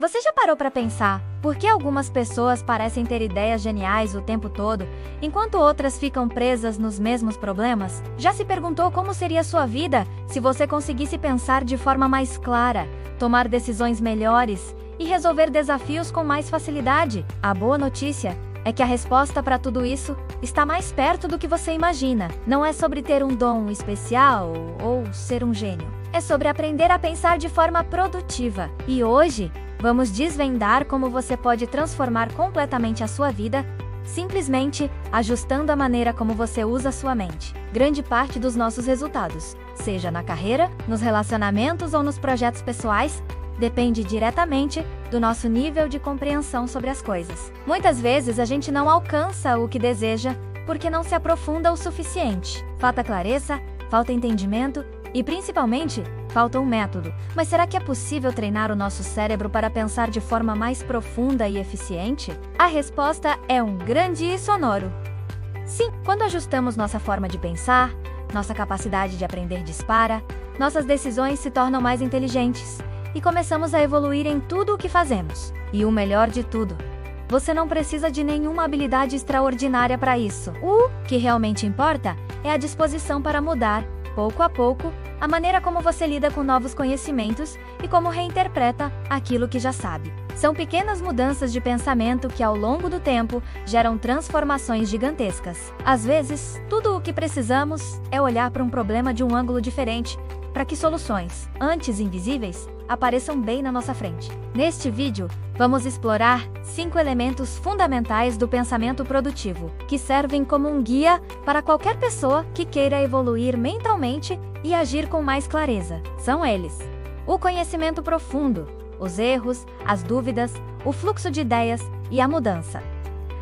Você já parou para pensar por que algumas pessoas parecem ter ideias geniais o tempo todo, enquanto outras ficam presas nos mesmos problemas? Já se perguntou como seria sua vida se você conseguisse pensar de forma mais clara, tomar decisões melhores e resolver desafios com mais facilidade? A boa notícia é que a resposta para tudo isso está mais perto do que você imagina. Não é sobre ter um dom especial ou ser um gênio. É sobre aprender a pensar de forma produtiva. E hoje, vamos desvendar como você pode transformar completamente a sua vida, simplesmente ajustando a maneira como você usa a sua mente. Grande parte dos nossos resultados, seja na carreira, nos relacionamentos ou nos projetos pessoais, depende diretamente do nosso nível de compreensão sobre as coisas. Muitas vezes a gente não alcança o que deseja porque não se aprofunda o suficiente. Falta clareza, falta entendimento e, principalmente, falta um método. Mas será que é possível treinar o nosso cérebro para pensar de forma mais profunda e eficiente? A resposta é um grande e sonoro sim. Quando ajustamos nossa forma de pensar, nossa capacidade de aprender dispara, nossas decisões se tornam mais inteligentes e começamos a evoluir em tudo o que fazemos. E o melhor de tudo, você não precisa de nenhuma habilidade extraordinária para isso. O que realmente importa é a disposição para mudar, pouco a pouco, a maneira como você lida com novos conhecimentos e como reinterpreta aquilo que já sabe. São pequenas mudanças de pensamento que, ao longo do tempo, geram transformações gigantescas. Às vezes, tudo o que precisamos é olhar para um problema de um ângulo diferente, para que soluções, antes invisíveis, apareçam bem na nossa frente. Neste vídeo, vamos explorar 5 elementos fundamentais do pensamento produtivo, que servem como um guia para qualquer pessoa que queira evoluir mentalmente e agir com mais clareza. São eles: o conhecimento profundo, os erros, as dúvidas, o fluxo de ideias e a mudança.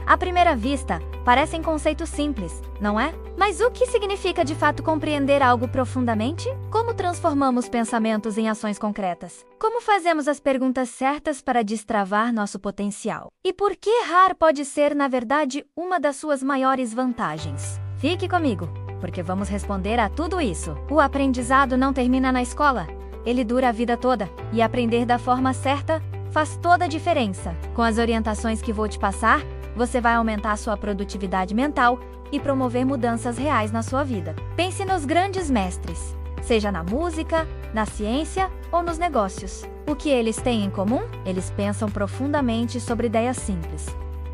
À primeira vista, parecem conceitos simples, não é? Mas o que significa de fato compreender algo profundamente? Como transformamos pensamentos em ações concretas? Como fazemos as perguntas certas para destravar nosso potencial? E por que errar pode ser, na verdade, uma das suas maiores vantagens? Fique comigo, porque vamos responder a tudo isso. O aprendizado não termina na escola. Ele dura a vida toda, e aprender da forma certa faz toda a diferença. Com as orientações que vou te passar, você vai aumentar sua produtividade mental e promover mudanças reais na sua vida. Pense nos grandes mestres, seja na música, na ciência ou nos negócios. O que eles têm em comum? Eles pensam profundamente sobre ideias simples.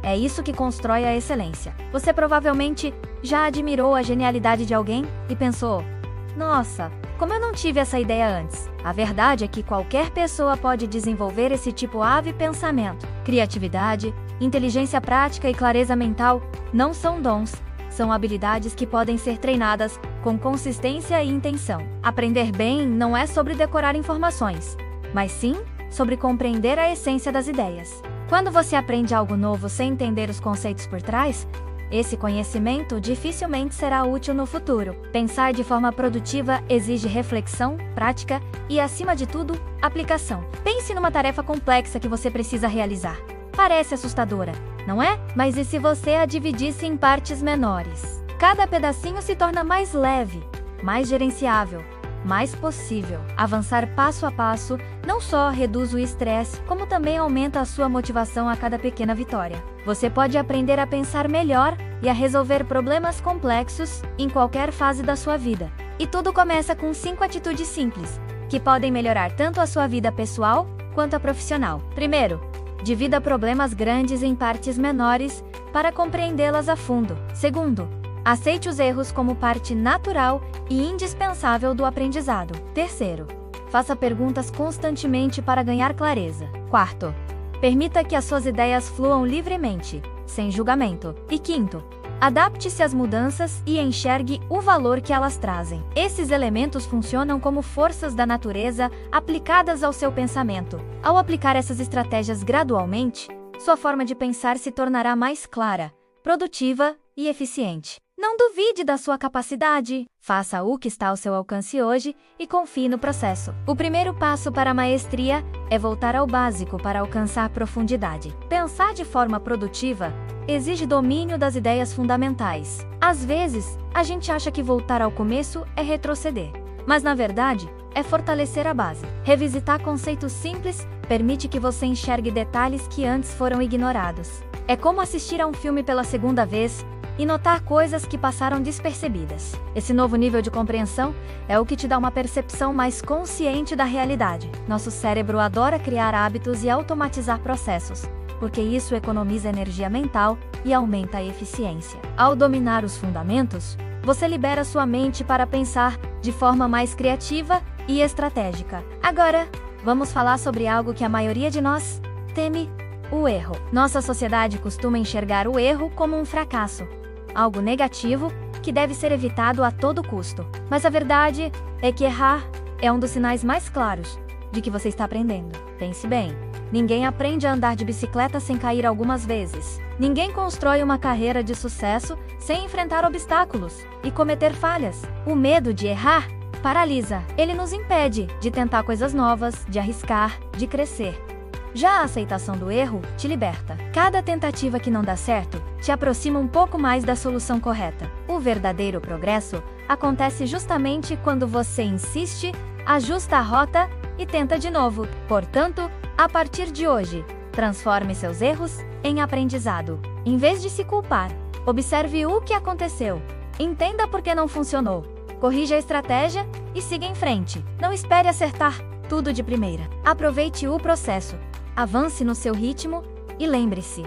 É isso que constrói a excelência. Você provavelmente já admirou a genialidade de alguém e pensou: nossa, como eu não tive essa ideia antes? A verdade é que qualquer pessoa pode desenvolver esse tipo ave pensamento. Criatividade, inteligência prática e clareza mental não são dons, são habilidades que podem ser treinadas com consistência e intenção. Aprender bem não é sobre decorar informações, mas sim sobre compreender a essência das ideias. Quando você aprende algo novo sem entender os conceitos por trás, esse conhecimento dificilmente será útil no futuro. Pensar de forma produtiva exige reflexão, prática e, acima de tudo, aplicação. Pense numa tarefa complexa que você precisa realizar. Parece assustadora, não é? Mas e se você a dividisse em partes menores? Cada pedacinho se torna mais leve, mais gerenciável, mais possível. Avançar passo a passo não só reduz o estresse, como também aumenta a sua motivação a cada pequena vitória. Você pode aprender a pensar melhor e a resolver problemas complexos em qualquer fase da sua vida. E tudo começa com 5 atitudes simples, que podem melhorar tanto a sua vida pessoal quanto a profissional. Primeiro, divida problemas grandes em partes menores para compreendê-las a fundo. Segundo, aceite os erros como parte natural e indispensável do aprendizado. Terceiro, faça perguntas constantemente para ganhar clareza. Quarto, permita que as suas ideias fluam livremente, sem julgamento. E quinto, adapte-se às mudanças e enxergue o valor que elas trazem. Esses elementos funcionam como forças da natureza aplicadas ao seu pensamento. Ao aplicar essas estratégias gradualmente, sua forma de pensar se tornará mais clara, produtiva e eficiente. Não duvide da sua capacidade. Faça o que está ao seu alcance hoje e confie no processo. O primeiro passo para a maestria é voltar ao básico para alcançar profundidade. Pensar de forma produtiva exige domínio das ideias fundamentais. Às vezes, a gente acha que voltar ao começo é retroceder, mas na verdade, é fortalecer a base. Revisitar conceitos simples permite que você enxergue detalhes que antes foram ignorados. É como assistir a um filme pela segunda vez e notar coisas que passaram despercebidas. Esse novo nível de compreensão é o que te dá uma percepção mais consciente da realidade. Nosso cérebro adora criar hábitos e automatizar processos, porque isso economiza energia mental e aumenta a eficiência. Ao dominar os fundamentos, você libera sua mente para pensar de forma mais criativa e estratégica. Agora, vamos falar sobre algo que a maioria de nós teme: o erro. Nossa sociedade costuma enxergar o erro como um fracasso, algo negativo que deve ser evitado a todo custo. Mas a verdade é que errar é um dos sinais mais claros de que você está aprendendo. Pense bem, ninguém aprende a andar de bicicleta sem cair algumas vezes. Ninguém constrói uma carreira de sucesso sem enfrentar obstáculos e cometer falhas. O medo de errar paralisa. Ele nos impede de tentar coisas novas, de arriscar, de crescer. Já a aceitação do erro te liberta. Cada tentativa que não dá certo te aproxima um pouco mais da solução correta. O verdadeiro progresso acontece justamente quando você insiste, ajusta a rota e tenta de novo. Portanto, a partir de hoje, transforme seus erros em aprendizado. Em vez de se culpar, observe o que aconteceu. Entenda por que não funcionou. Corrija a estratégia e siga em frente. Não espere acertar tudo de primeira. Aproveite o processo. Avance no seu ritmo e lembre-se: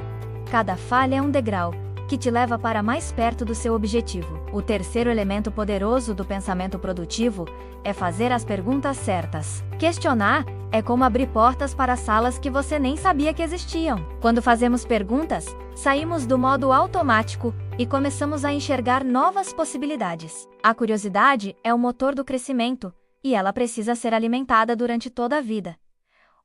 cada falha é um degrau que te leva para mais perto do seu objetivo. O terceiro elemento poderoso do pensamento produtivo é fazer as perguntas certas. Questionar é como abrir portas para salas que você nem sabia que existiam. Quando fazemos perguntas, saímos do modo automático e começamos a enxergar novas possibilidades. A curiosidade é o motor do crescimento e ela precisa ser alimentada durante toda a vida.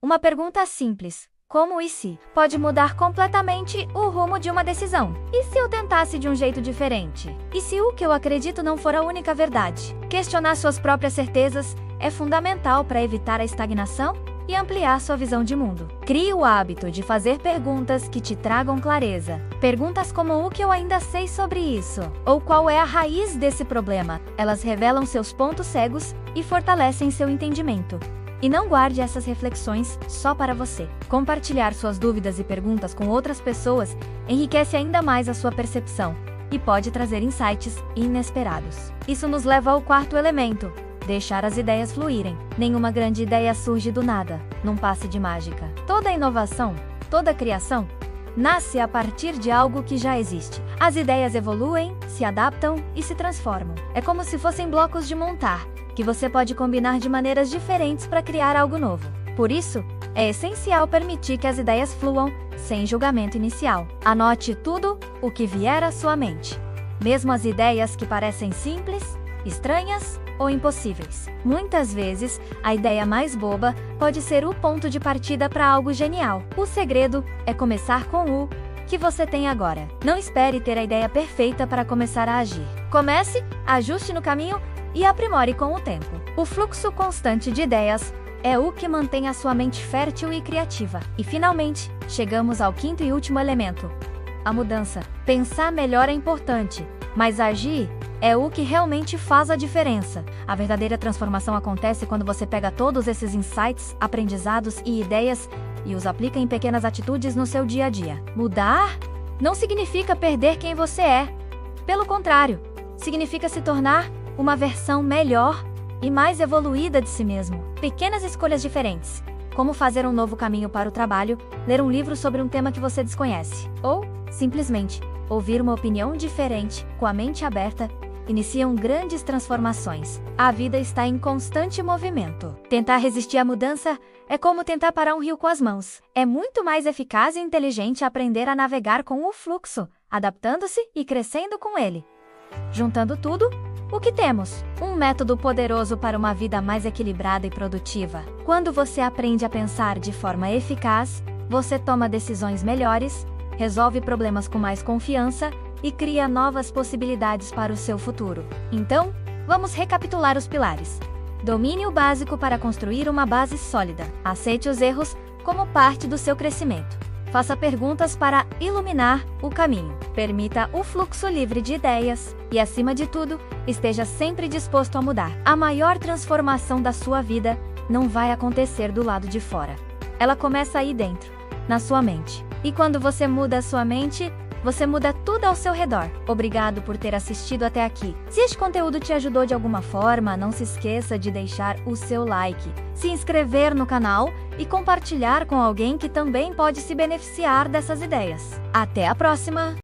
Uma pergunta simples, como e se, pode mudar completamente o rumo de uma decisão. E se eu tentasse de um jeito diferente? E se o que eu acredito não for a única verdade? Questionar suas próprias certezas é fundamental para evitar a estagnação e ampliar sua visão de mundo. Crie o hábito de fazer perguntas que te tragam clareza. Perguntas como: o que eu ainda sei sobre isso? Ou qual é a raiz desse problema? Elas revelam seus pontos cegos e fortalecem seu entendimento. E não guarde essas reflexões só para você. Compartilhar suas dúvidas e perguntas com outras pessoas enriquece ainda mais a sua percepção e pode trazer insights inesperados. Isso nos leva ao quarto elemento: deixar as ideias fluírem. Nenhuma grande ideia surge do nada, num passe de mágica. Toda inovação, toda criação, nasce a partir de algo que já existe. As ideias evoluem, se adaptam e se transformam. É como se fossem blocos de montar, que você pode combinar de maneiras diferentes para criar algo novo. Por isso, é essencial permitir que as ideias fluam sem julgamento inicial. Anote tudo o que vier à sua mente, mesmo as ideias que parecem simples, estranhas ou impossíveis. Muitas vezes, a ideia mais boba pode ser o ponto de partida para algo genial. O segredo é começar com o que você tem agora. Não espere ter a ideia perfeita para começar a agir. Comece, ajuste no caminho e aprimore com o tempo. O fluxo constante de ideias é o que mantém a sua mente fértil e criativa. E finalmente, chegamos ao quinto e último elemento: a mudança. Pensar melhor é importante, mas agir é o que realmente faz a diferença. A verdadeira transformação acontece quando você pega todos esses insights, aprendizados e ideias e os aplica em pequenas atitudes no seu dia a dia. Mudar não significa perder quem você é. Pelo contrário, significa se tornar uma versão melhor e mais evoluída de si mesmo. Pequenas escolhas diferentes, como fazer um novo caminho para o trabalho, ler um livro sobre um tema que você desconhece, ou, simplesmente, ouvir uma opinião diferente, com a mente aberta, iniciam grandes transformações. A vida está em constante movimento. Tentar resistir à mudança é como tentar parar um rio com as mãos. É muito mais eficaz e inteligente aprender a navegar com o fluxo, adaptando-se e crescendo com ele. Juntando tudo, o que temos? Um método poderoso para uma vida mais equilibrada e produtiva. Quando você aprende a pensar de forma eficaz, você toma decisões melhores, resolve problemas com mais confiança e cria novas possibilidades para o seu futuro. Então, vamos recapitular os pilares. Domine o básico para construir uma base sólida. Aceite os erros como parte do seu crescimento. Faça perguntas para iluminar o caminho. Permita o fluxo livre de ideias e, acima de tudo, esteja sempre disposto a mudar. A maior transformação da sua vida não vai acontecer do lado de fora. Ela começa aí dentro, na sua mente. E quando você muda a sua mente, você muda tudo ao seu redor. Obrigado por ter assistido até aqui. Se este conteúdo te ajudou de alguma forma, não se esqueça de deixar o seu like, se inscrever no canal e compartilhar com alguém que também pode se beneficiar dessas ideias. Até a próxima!